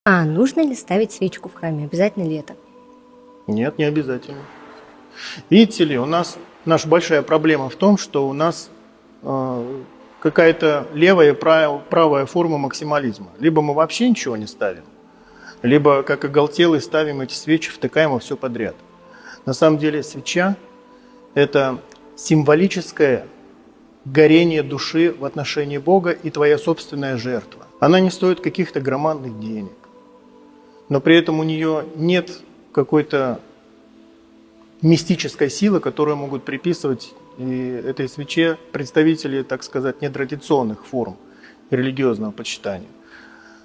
А нужно ли ставить свечку в храме? Обязательно ли это? Нет, не обязательно. Видите ли, у нас наша большая проблема в том, что у нас какая-то левая и правая форма максимализма. Либо мы вообще ничего не ставим, либо, как оголтелые, ставим эти свечи, втыкаем во все подряд. На самом деле свеча – это символическое горение души в отношении Бога и твоя собственная жертва. Она не стоит каких-то громадных денег, но при этом у нее нет какой-то мистической силы, которую могут приписывать и этой свече представители, так сказать, нетрадиционных форм религиозного почитания.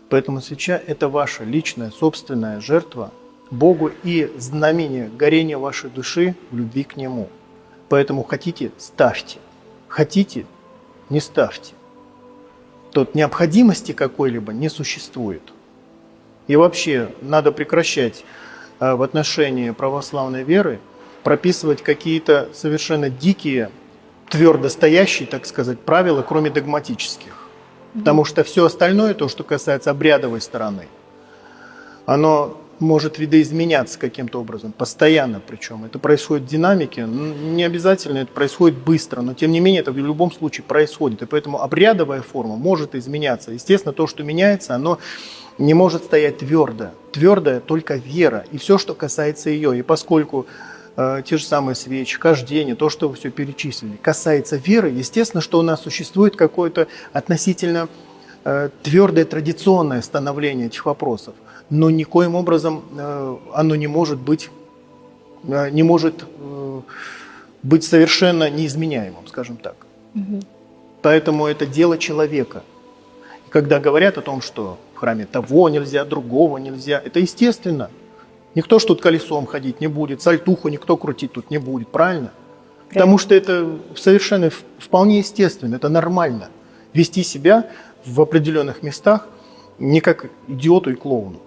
Поэтому свеча – это ваша личная, собственная жертва Богу и знамение горения вашей души в любви к Нему. Поэтому хотите – ставьте, хотите – не ставьте. Тут необходимости какой-либо не существует. И вообще надо прекращать в отношении православной веры прописывать какие-то совершенно дикие, твердо стоящие, так сказать, правила, кроме догматических. Потому что все остальное, то, что касается обрядовой стороны, оно может видоизменяться каким-то образом, постоянно причем. Это происходит в динамике, не обязательно это происходит быстро, но тем не менее это в любом случае происходит. И поэтому обрядовая форма может изменяться. Естественно, то, что меняется, оно не может стоять твердо. Твердая только вера и все, что касается ее. И поскольку те же самые свечи, хождение, то, что вы все перечислили, касается веры, естественно, что у нас существует какое-то относительно твердое традиционное становление этих вопросов, но никоим образом оно не может быть совершенно неизменяемым, скажем так. Поэтому это дело человека. И когда говорят о том, что в храме того нельзя, другого нельзя, это естественно. Никто ж тут колесом ходить не будет, сальтуху никто крутить тут не будет, правильно? Потому что это совершенно вполне естественно, это нормально. Вести себя в определенных местах не как идиоту и клоуну.